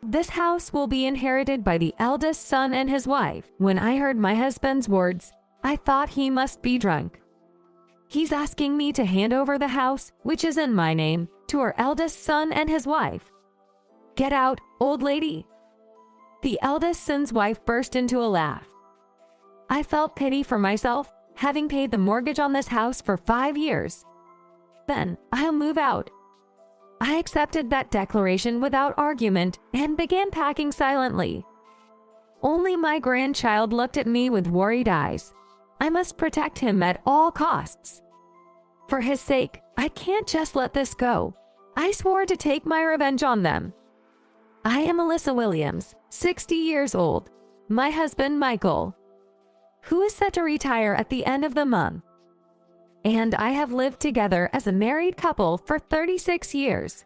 This house will be inherited by the eldest son and his wife. When I heard my husband's words, I thought he must be drunk. He's asking me to hand over the house, which is in my name, to our eldest son and his wife. Get out, old lady. The eldest son's wife burst into a laugh. I felt pity for myself, having paid the mortgage on this house for 5 years. Then, I'll move out. I accepted that declaration without argument and began packing silently. Only my grandchild looked at me with worried eyes. I must protect him at all costs. For his sake, I can't just let this go. I swore to take my revenge on them. I am Alyssa Williams, 60 years old. My husband, Michael, who is set to retire at the end of the month. And I have lived together as a married couple for 36 years.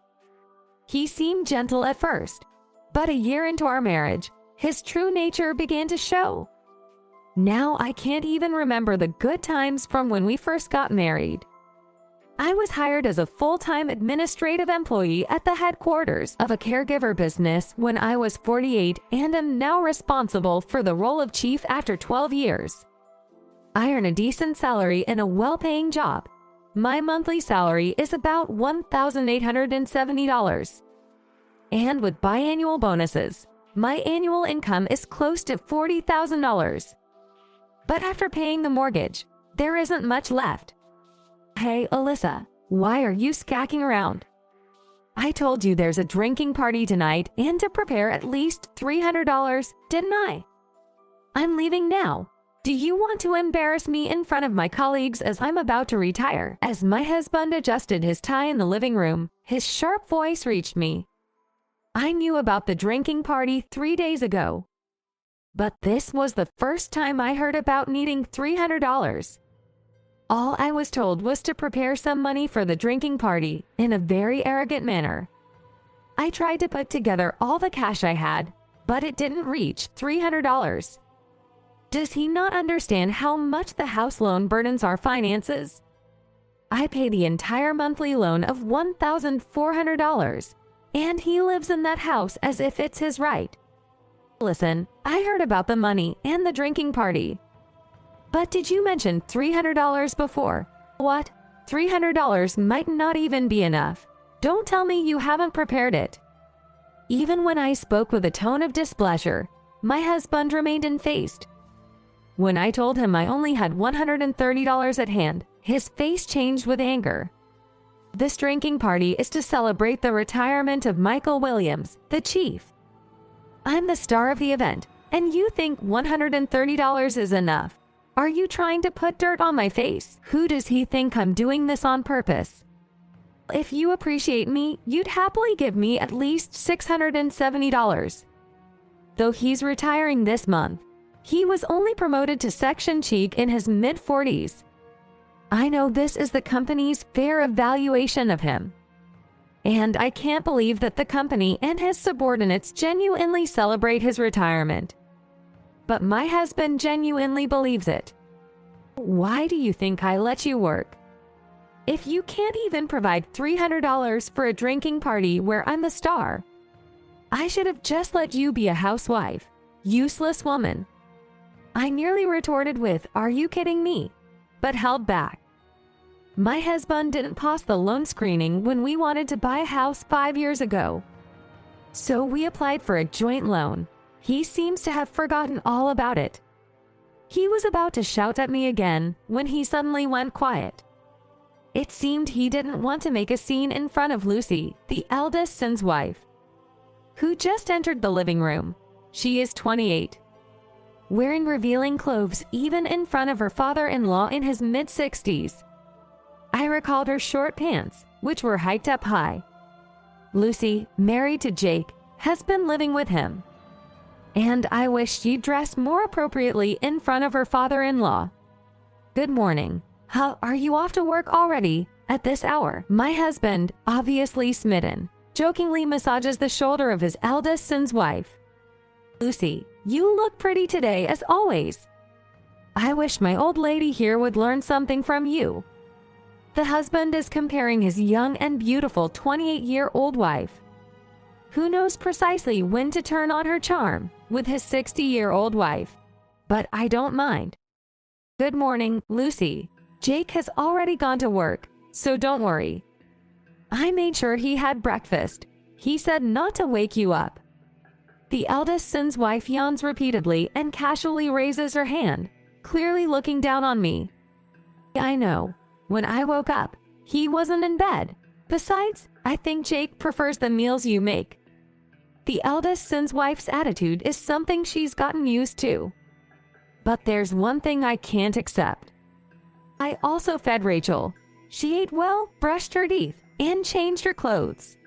He seemed gentle at first, but a year into our marriage, his true nature began to show. Now I can't even remember the good times from when we first got married. I was hired as a full-time administrative employee at the headquarters of a caregiver business when I was 48 and am now responsible for the role of chief after 12 years. I earn a decent salary in a well-paying job. My monthly salary is about $1,870. And with biannual bonuses, my annual income is close to $40,000. But after paying the mortgage, there isn't much left. Hey, Alyssa, why are you skacking around? I told you there's a drinking party tonight and to prepare at least $300, didn't I? I'm leaving now. Do you want to embarrass me in front of my colleagues as I'm about to retire? As my husband adjusted his tie in the living room, his sharp voice reached me. I knew about the drinking party 3 days ago. But this was the first time I heard about needing $300. All I was told was to prepare some money for the drinking party in a very arrogant manner. I tried to put together all the cash I had, but it didn't reach $300. Does he not understand how much the house loan burdens our finances? I pay the entire monthly loan of $1,400, and he lives in that house as if it's his right. Listen, I heard about the money and the drinking party. But did you mention $300 before? What? $300 might not even be enough. Don't tell me you haven't prepared it. Even when I spoke with a tone of displeasure, my husband remained unfazed. When I told him I only had $130 at hand, his face changed with anger. This drinking party is to celebrate the retirement of Michael Williams, the chief. I'm the star of the event, and you think $130 is enough. Are you trying to put dirt on my face? Who does he think I'm doing this on purpose? If you appreciate me, you'd happily give me at least $670. Though he's retiring this month, he was only promoted to section chief in his mid-40s. I know this is the company's fair evaluation of him. And I can't believe that the company and his subordinates genuinely celebrate his retirement. But my husband genuinely believes it. Why do you think I let you work? If you can't even provide $300 for a drinking party where I'm the star, I should have just let you be a housewife, useless woman. I nearly retorted with, "Are you kidding me?" but held back. My husband didn't pass the loan screening when we wanted to buy a house 5 years ago. So we applied for a joint loan. He seems to have forgotten all about it. He was about to shout at me again when he suddenly went quiet. It seemed he didn't want to make a scene in front of Lucy, the eldest son's wife, who just entered the living room. She is 28. Wearing revealing clothes even in front of her father-in-law in his mid-60s. I recalled her short pants, which were hiked up high. Lucy, married to Jake, has been living with him. And I wish she'd dressed more appropriately in front of her father-in-law. Good morning. How are you off to work already at this hour? My husband, obviously smitten, jokingly massages the shoulder of his eldest son's wife. Lucy, you look pretty today as always. I wish my old lady here would learn something from you. The husband is comparing his young and beautiful 28-year-old wife. who knows precisely when to turn on her charm with his 60-year-old wife. But I don't mind. Good morning, Lucy. Jake has already gone to work, so don't worry. I made sure he had breakfast. He said not to wake you up. The eldest son's wife yawns repeatedly and casually raises her hand, clearly looking down on me. I know. When I woke up, he wasn't in bed. Besides, I think Jake prefers the meals you make. The eldest son's wife's attitude is something she's gotten used to. But there's one thing I can't accept. I also fed Rachel. She ate well, brushed her teeth, and changed her clothes.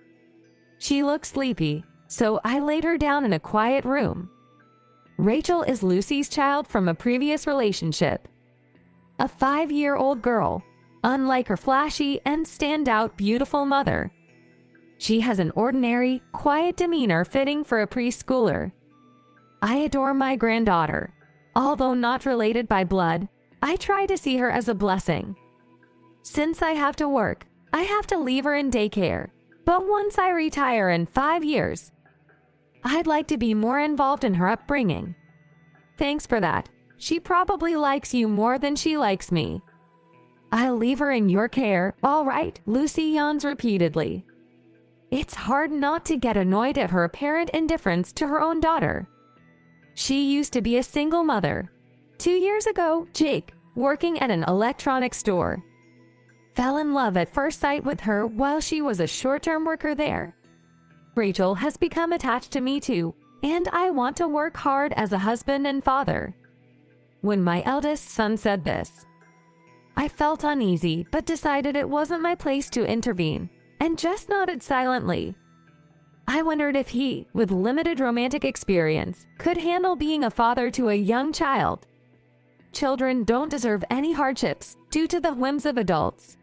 She looked sleepy, so I laid her down in a quiet room. Rachel is Lucy's child from a previous relationship. A 5-year-old girl, unlike her flashy and standout beautiful mother. She has an ordinary, quiet demeanor fitting for a preschooler. I adore my granddaughter. Although not related by blood, I try to see her as a blessing. Since I have to work, I have to leave her in daycare. But once I retire in 5 years, I'd like to be more involved in her upbringing. Thanks for that. She probably likes you more than she likes me. I'll leave her in your care, all right? Lucy yawns repeatedly. It's hard not to get annoyed at her apparent indifference to her own daughter. She used to be a single mother. 2 years ago, Jake, working at an electronics store, fell in love at first sight with her while she was a short-term worker there. Rachel has become attached to me too, and I want to work hard as a husband and father. When my eldest son said this, I felt uneasy but decided it wasn't my place to intervene, and just nodded silently. I wondered if he, with limited romantic experience, could handle being a father to a young child. Children don't deserve any hardships due to the whims of adults.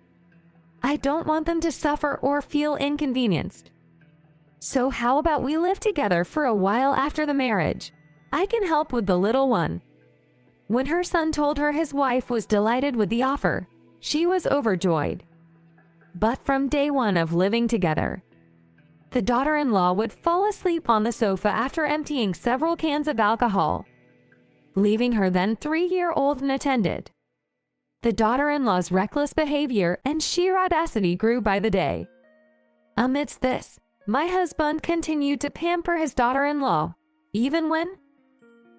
I don't want them to suffer or feel inconvenienced. So how about we live together for a while after the marriage? I can help with the little one. When her son told her his wife was delighted with the offer, she was overjoyed. But from day one of living together, the daughter-in-law would fall asleep on the sofa after emptying several cans of alcohol, leaving her then 3-year-old unattended. The daughter-in-law's reckless behavior and sheer audacity grew by the day. Amidst this, my husband continued to pamper his daughter-in-law, even when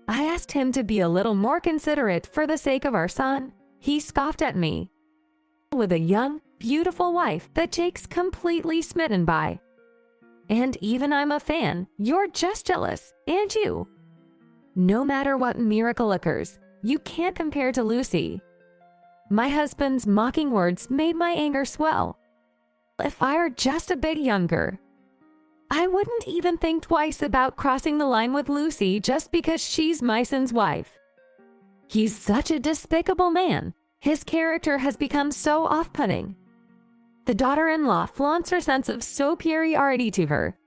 I asked him to be a little more considerate for the sake of our son. He scoffed at me. With a young, beautiful wife that Jake's completely smitten by. And even I'm a fan, you're just jealous, and you. No matter what miracle occurs, you can't compare to Lucy. My husband's mocking words made my anger swell. If I were just a bit younger, I wouldn't even think twice about crossing the line with Lucy just because she's my son's wife. He's such a despicable man. His character has become so off-putting. The daughter-in-law flaunts her sense of superiority to her.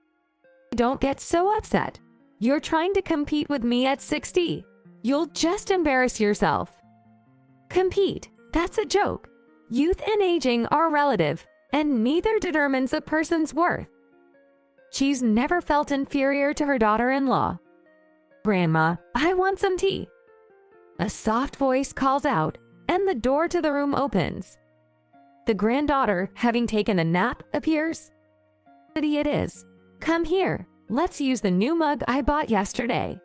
Don't get so upset. You're trying to compete with me at 60. You'll just embarrass yourself. Compete? That's a joke. Youth and aging are relative, and neither determines a person's worth. She's never felt inferior to her daughter-in-law. Grandma, I want some tea. A soft voice calls out, and the door to the room opens. The granddaughter, having taken a nap, appears. It is. Come here, let's use the new mug I bought yesterday.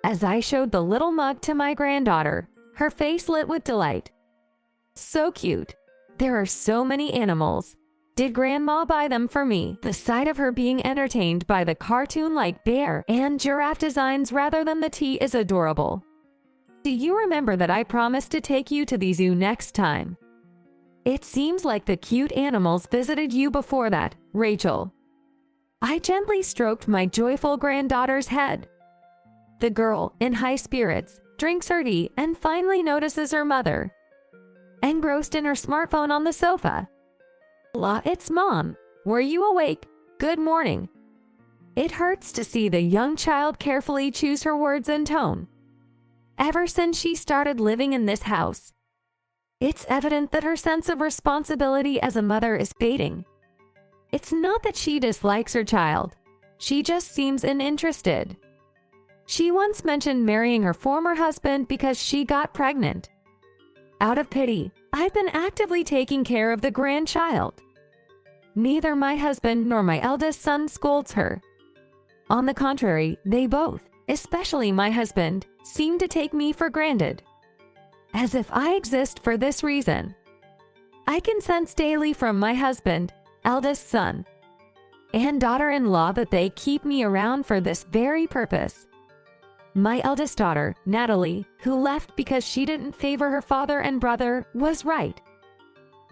As I showed the little mug to my granddaughter, her face lit with delight. So cute. There are so many animals. Did Grandma buy them for me? The sight of her being entertained by the cartoon-like bear and giraffe designs rather than the tea is adorable. Do you remember that I promised to take you to the zoo next time? It seems like the cute animals visited you before that, Rachel. I gently stroked my joyful granddaughter's head. The girl, in high spirits, drinks her tea and finally notices her mother, engrossed in her smartphone on the sofa. It's Mom. Were you awake? Good morning. It hurts to see the young child carefully choose her words and tone. Ever since she started living in this house, it's evident that her sense of responsibility as a mother is fading. It's not that she dislikes her child. She just seems uninterested. She once mentioned marrying her former husband because she got pregnant. Out of pity, I've been actively taking care of the grandchild. Neither my husband nor my eldest son scolds her. On the contrary, they both, especially my husband, seem to take me for granted. As if I exist for this reason. I can sense daily from my husband, eldest son, and daughter-in-law that they keep me around for this very purpose. My eldest daughter, Natalie, who left because she didn't favor her father and brother, was right.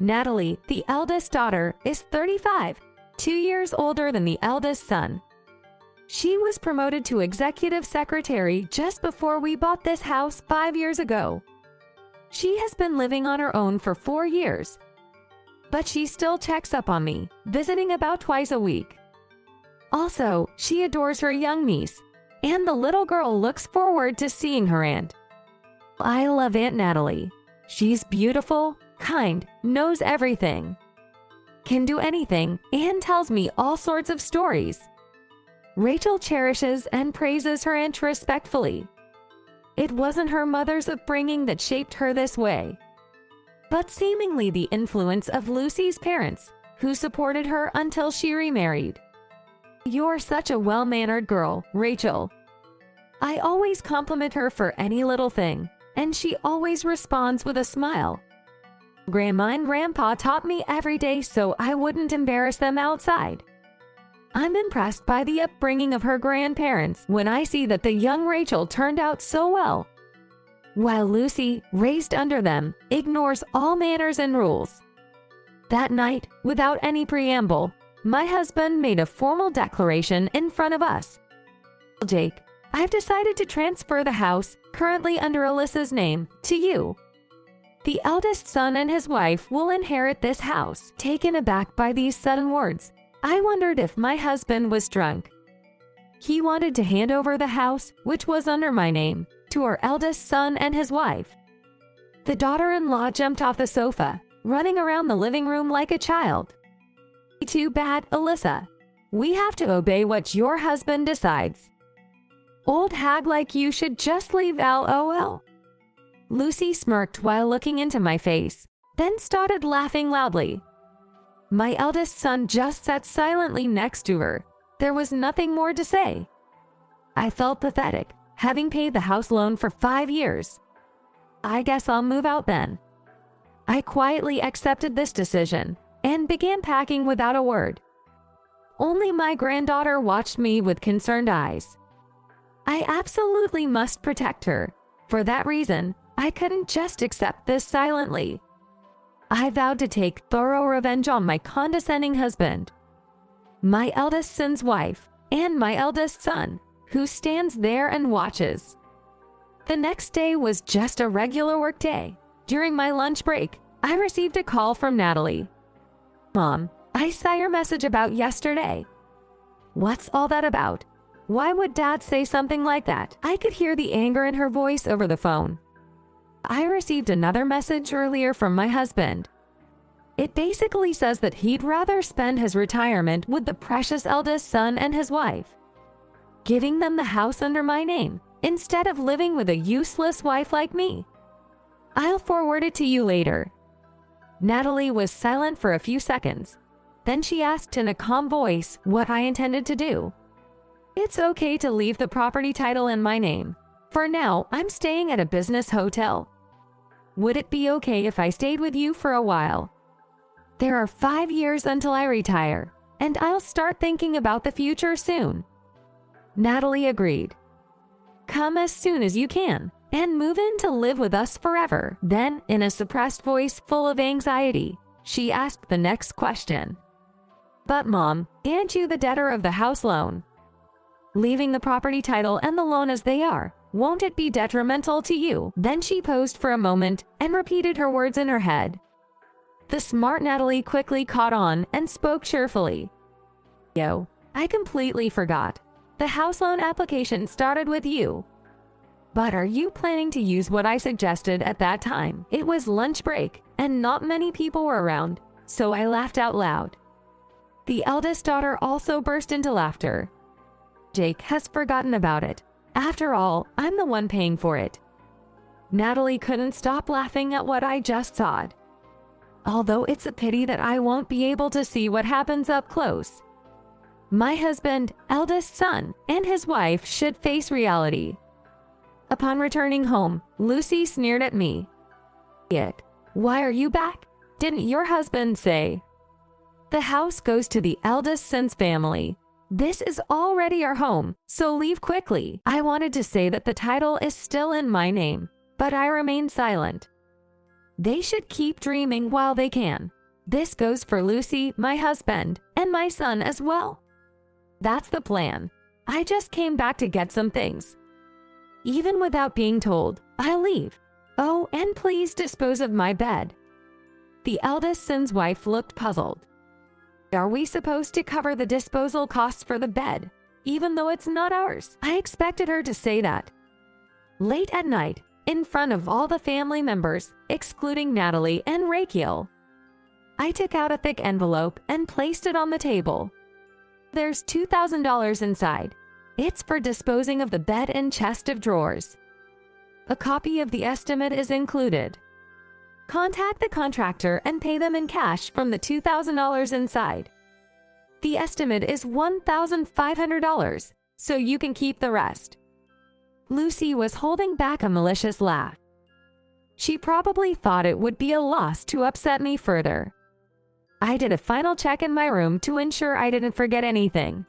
Natalie, the eldest daughter, is 35, 2 years older than the eldest son. She was promoted to executive secretary just before we bought this house 5 years ago. She has been living on her own for 4 years. But she still checks up on me, visiting about twice a week. Also, she adores her young niece, and the little girl looks forward to seeing her aunt. I love Aunt Natalie. She's beautiful, kind, knows everything, can do anything, and tells me all sorts of stories. Rachel cherishes and praises her aunt respectfully. It wasn't her mother's upbringing that shaped her this way, but seemingly the influence of Lucy's parents, who supported her until she remarried. You're such a well-mannered girl, Rachel. I always compliment her for any little thing, and she always responds with a smile. Grandma and Grandpa taught me every day so I wouldn't embarrass them outside. I'm impressed by the upbringing of her grandparents when I see that the young Rachel turned out so well, while Lucy, raised under them, ignores all manners and rules. That night, without any preamble, my husband made a formal declaration in front of us. Jake, I've decided to transfer the house, currently under Alyssa's name, to you. The eldest son and his wife will inherit this house. Taken aback by these sudden words, I wondered if my husband was drunk. He wanted to hand over the house, which was under my name, to our eldest son and his wife. The daughter-in-law jumped off the sofa, running around the living room like a child. Too bad, Alyssa. We have to obey what your husband decides. Old hag like you should just leave LOL. Lucy smirked while looking into my face, then started laughing loudly. My eldest son just sat silently next to her. There was nothing more to say. I felt pathetic, having paid the house loan for 5 years. I guess I'll move out then. I quietly accepted this decision and began packing without a word. Only my granddaughter watched me with concerned eyes. I absolutely must protect her. For that reason, I couldn't just accept this silently. I vowed to take thorough revenge on my condescending husband, my eldest son's wife, and my eldest son, who stands there and watches. The next day was just a regular work day. During my lunch break, I received a call from Natalie. Mom, I saw your message about yesterday. What's all that about? Why would Dad say something like that? I could hear the anger in her voice over the phone. I received another message earlier from my husband. It basically says that he'd rather spend his retirement with the precious eldest son and his wife, giving them the house under my name, instead of living with a useless wife like me. I'll forward it to you later. Natalie was silent for a few seconds. Then she asked in a calm voice what I intended to do. It's okay to leave the property title in my name. For now, I'm staying at a business hotel. Would it be okay if I stayed with you for a while? There are 5 years until I retire, and I'll start thinking about the future soon. Natalie agreed. Come as soon as you can, and move in to live with us forever. Then, in a suppressed voice full of anxiety, she asked the next question. But Mom, aren't you the debtor of the house loan? Leaving the property title and the loan as they are, won't it be detrimental to you? Then she paused for a moment and repeated her words in her head. The smart Natalie quickly caught on and spoke cheerfully. Yo, I completely forgot. The house loan application started with you. But are you planning to use what I suggested at that time? It was lunch break, and not many people were around, so I laughed out loud. The eldest daughter also burst into laughter. Jake has forgotten about it. After all, I'm the one paying for it. Natalie couldn't stop laughing at what I just saw. Although it's a pity that I won't be able to see what happens up close. My husband, eldest son, and his wife should face reality. Upon returning home, Lucy sneered at me. Why are you back? Didn't your husband say? The house goes to the eldest son's family. This is already our home, so leave quickly. I wanted to say that the title is still in my name, but I remained silent. They should keep dreaming while they can. This goes for Lucy, my husband, and my son as well. That's the plan. I just came back to get some things. Even without being told, I'll leave. Oh, and please dispose of my bed. The eldest son's wife looked puzzled. Are we supposed to cover the disposal costs for the bed, even though it's not ours? I expected her to say that. Late at night, in front of all the family members, excluding Natalie and Rachel, I took out a thick envelope and placed it on the table. There's $2,000 inside. It's for disposing of the bed and chest of drawers. A copy of the estimate is included. Contact the contractor and pay them in cash from the $2,000 inside. The estimate is $1,500, so you can keep the rest. Lucy was holding back a malicious laugh. She probably thought it would be a loss to upset me further. I did a final check in my room to ensure I didn't forget anything.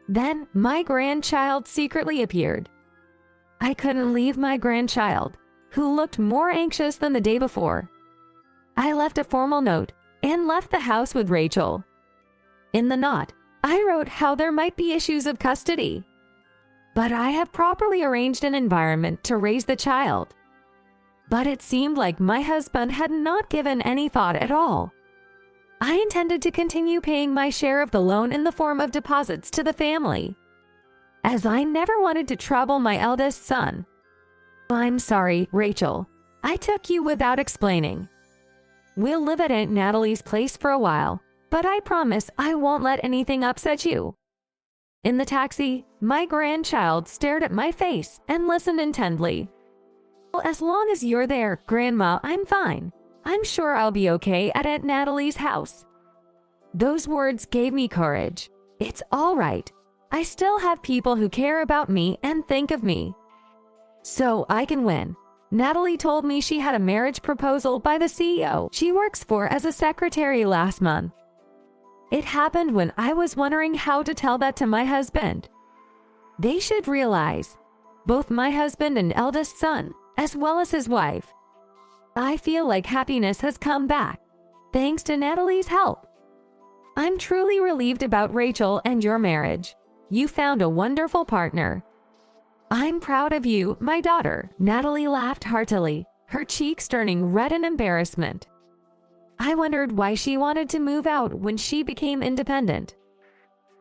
Then my grandchild secretly appeared. I couldn't leave my grandchild, who looked more anxious than the day before. I left a formal note and left the house with Rachel. In the note, I wrote how there might be issues of custody, but I have properly arranged an environment to raise the child. But it seemed like my husband had not given any thought at all. I intended to continue paying my share of the loan in the form of deposits to the family, as I never wanted to trouble my eldest son. I'm sorry, Rachel. I took you without explaining. We'll live at Aunt Natalie's place for a while, but I promise I won't let anything upset you. In the taxi, my grandchild stared at my face and listened intently. Well, as long as you're there, Grandma, I'm fine. I'm sure I'll be okay at Aunt Natalie's house. Those words gave me courage. It's all right. I still have people who care about me and think of me. So I can win. Natalie told me she had a marriage proposal by the CEO she works for as a secretary last month. It happened when I was wondering how to tell that to my husband. They should realize, both my husband and eldest son, as well as his wife. I feel like happiness has come back, thanks to Natalie's help. I'm truly relieved about Rachel and your marriage. You found a wonderful partner. I'm proud of you, my daughter. Natalie laughed heartily, her cheeks turning red in embarrassment. I wondered why she wanted to move out when she became independent.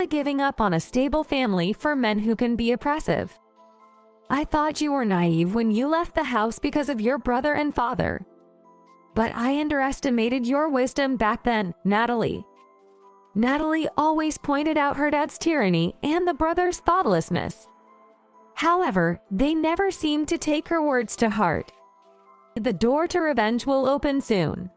Giving up on a stable family for men who can be oppressive. I thought you were naive when you left the house because of your brother and father. But I underestimated your wisdom back then, Natalie. Natalie always pointed out her dad's tyranny and the brother's thoughtlessness. However, they never seemed to take her words to heart. The door to revenge will open soon.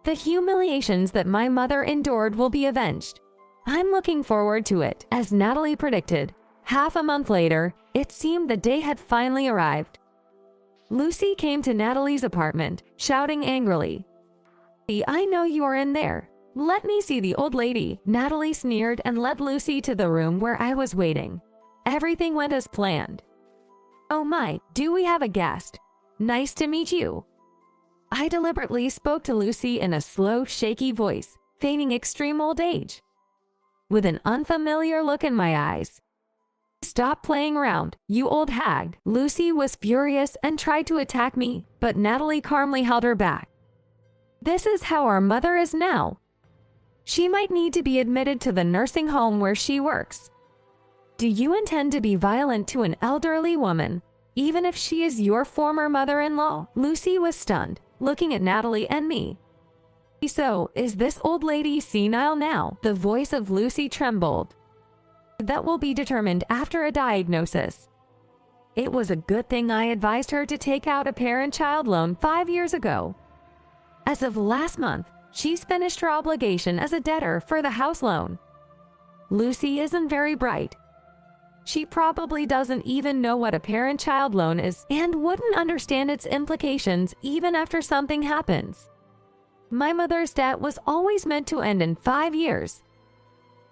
The humiliations that my mother endured will be avenged. I'm looking forward to it. As Natalie predicted, half a month later, it seemed the day had finally arrived. Lucy came to Natalie's apartment, shouting angrily, "I know you are in there. Let me see the old lady." Natalie sneered and led Lucy to the room where I was waiting. Everything went as planned. "Oh my, do we have a guest? Nice to meet you." I deliberately spoke to Lucy in a slow, shaky voice, feigning extreme old age. With an unfamiliar look in my eyes. "Stop playing around, you old hag." Lucy was furious and tried to attack me, but Natalie calmly held her back. "This is how our mother is now. She might need to be admitted to the nursing home where she works. Do you intend to be violent to an elderly woman, even if she is your former mother-in-law?" Lucy was stunned, looking at Natalie and me. "So, is this old lady senile now?" The voice of Lucy trembled. that will be determined after a diagnosis. It was a good thing I advised her to take out a parent-child loan 5 years ago. As of last month, she's finished her obligation as a debtor for the house loan. Lucy isn't very bright. She probably doesn't even know what a parent-child loan is and wouldn't understand its implications even after something happens. My mother's debt was always meant to end in 5 years.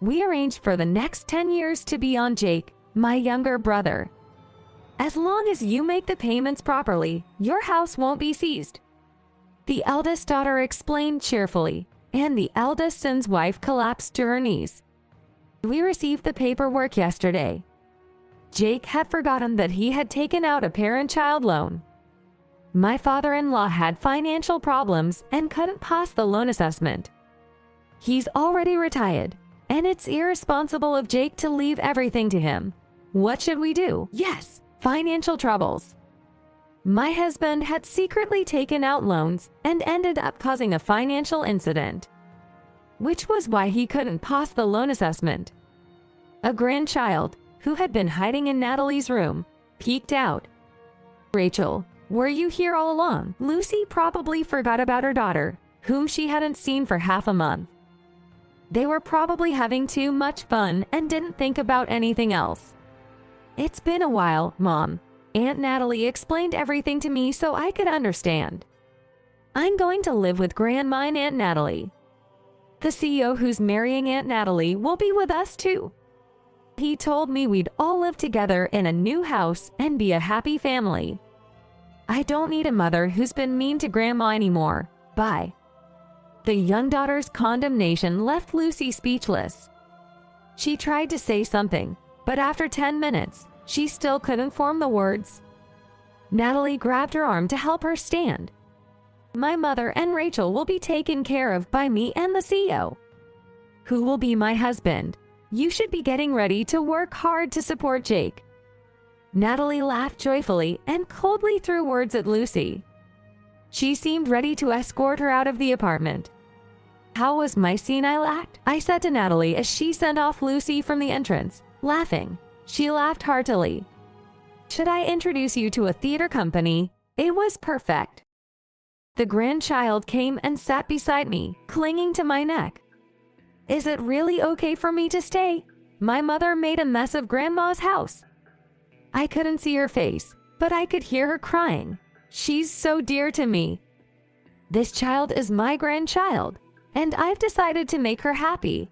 We arranged for the next 10 years to be on Jake, my younger brother. As long as you make the payments properly, your house won't be seized. The eldest daughter explained cheerfully, and the eldest son's wife collapsed to her knees. We received the paperwork yesterday. Jake had forgotten that he had taken out a parent-child loan. My father-in-law had financial problems and couldn't pass the loan assessment. He's already retired, and it's irresponsible of Jake to leave everything to him. What should we do? Yes, financial troubles. My husband had secretly taken out loans and ended up causing a financial incident, which was why he couldn't pass the loan assessment. A grandchild, who had been hiding in Natalie's room, peeked out. Rachel, were you here all along? Lucy probably forgot about her daughter, whom she hadn't seen for half a month. They were probably having too much fun and didn't think about anything else. It's been a while, Mom. Aunt Natalie explained everything to me so I could understand. I'm going to live with Grandma and Aunt Natalie. The CEO who's marrying Aunt Natalie will be with us too. He told me we'd all live together in a new house and be a happy family. I don't need a mother who's been mean to Grandma anymore. Bye. The young daughter's condemnation left Lucy speechless. She tried to say something, but after 10 minutes, she still couldn't form the words. Natalie grabbed her arm to help her stand. My mother and Rachel will be taken care of by me and the CEO, who will be my husband. You should be getting ready to work hard to support Jake. Natalie laughed joyfully and coldly threw words at Lucy. She seemed ready to escort her out of the apartment. How was my senile act? I said to Natalie as she sent off Lucy from the entrance, laughing. She laughed heartily. Should I introduce you to a theater company? It was perfect. The grandchild came and sat beside me, clinging to my neck. Is it really okay for me to stay? My mother made a mess of Grandma's house. I couldn't see her face, but I could hear her crying. She's so dear to me. This child is my grandchild, and I've decided to make her happy.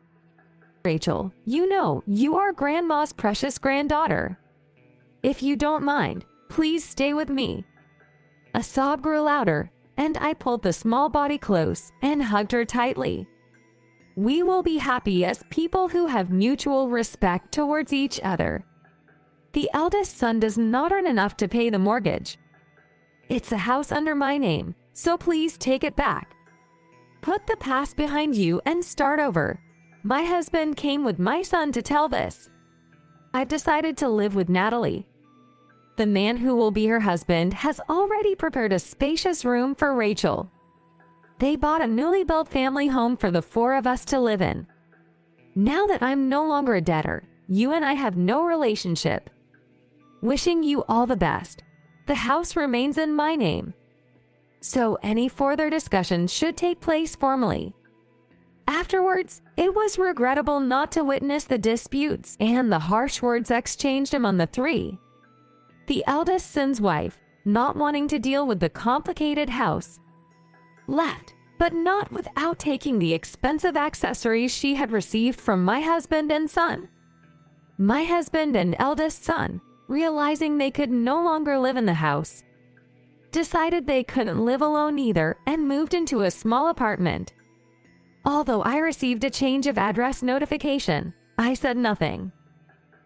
Rachel, you know you are Grandma's precious granddaughter. If you don't mind, please stay with me. A sob grew louder, and I pulled the small body close and hugged her tightly. We will be happy as people who have mutual respect towards each other. The eldest son does not earn enough to pay the mortgage. It's a house under my name, so please take it back. Put the past behind you and start over. My husband came with my son to tell this. I've decided to live with Natalie. The man who will be her husband has already prepared a spacious room for Rachel. They bought a newly built family home for the 4 of us to live in. Now that I'm no longer a debtor, you and I have no relationship. Wishing you all the best. The house remains in my name, so any further discussion should take place formally. Afterwards, it was regrettable not to witness the disputes and the harsh words exchanged among the 3. The eldest son's wife, not wanting to deal with the complicated house, left, but not without taking the expensive accessories she had received from my husband and son. My husband and eldest son, realizing they could no longer live in the house, decided they couldn't live alone either and moved into a small apartment. Although I received a change of address notification, I said nothing.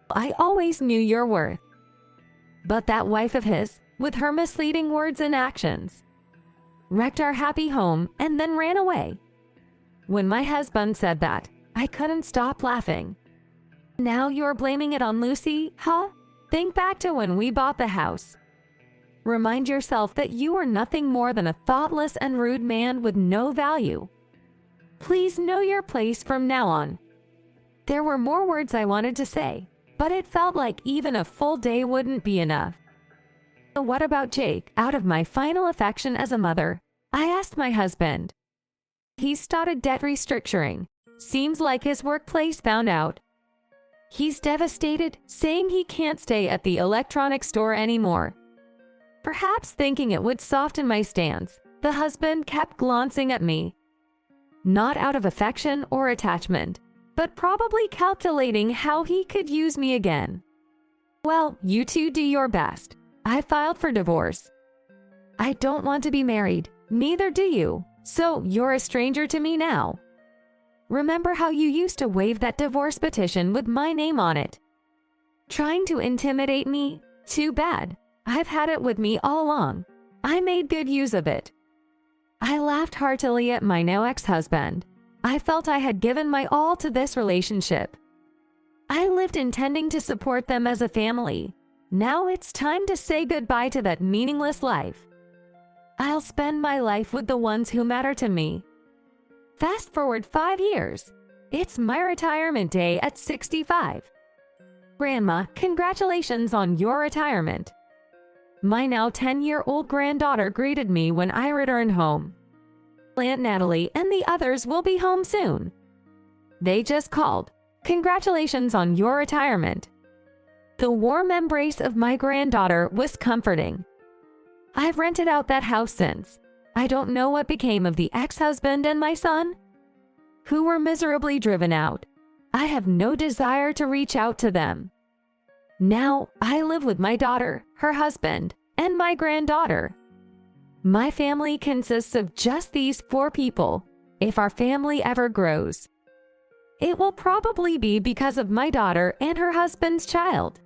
I always knew your worth. But that wife of his, with her misleading words and actions, wrecked our happy home and then ran away. When my husband said that, I couldn't stop laughing. Now you're blaming it on Lucy, huh? Think back to when we bought the house. Remind yourself that you are nothing more than a thoughtless and rude man with no value. Please know your place from now on. There were more words I wanted to say, but it felt like even a full day wouldn't be enough. What about Jake? Out of my final affection as a mother, I asked my husband. He's started debt restructuring. Seems like his workplace found out. He's devastated, saying he can't stay at the electronics store anymore. Perhaps thinking it would soften my stance, the husband kept glancing at me. Not out of affection or attachment, but probably calculating how he could use me again. Well, you two do your best. I filed for divorce. I don't want to be married, neither do you, so you're a stranger to me now. Remember how you used to wave that divorce petition with my name on it? Trying to intimidate me? Too bad. I've had it with me all along. I made good use of it. I laughed heartily at my now ex-husband. I felt I had given my all to this relationship. I lived intending to support them as a family. Now it's time to say goodbye to that meaningless life. I'll spend my life with the ones who matter to me. Fast forward 5 years. It's my retirement day at 65. Grandma, congratulations on your retirement. My now 10-year-old granddaughter greeted me when I returned home. Aunt Natalie and the others will be home soon. They just called. Congratulations on your retirement. The warm embrace of my granddaughter was comforting. I've rented out that house since. I don't know what became of the ex-husband and my son, who were miserably driven out. I have no desire to reach out to them. Now I live with my daughter, her husband, and my granddaughter. My family consists of just these 4 people. If our family ever grows, it will probably be because of my daughter and her husband's child.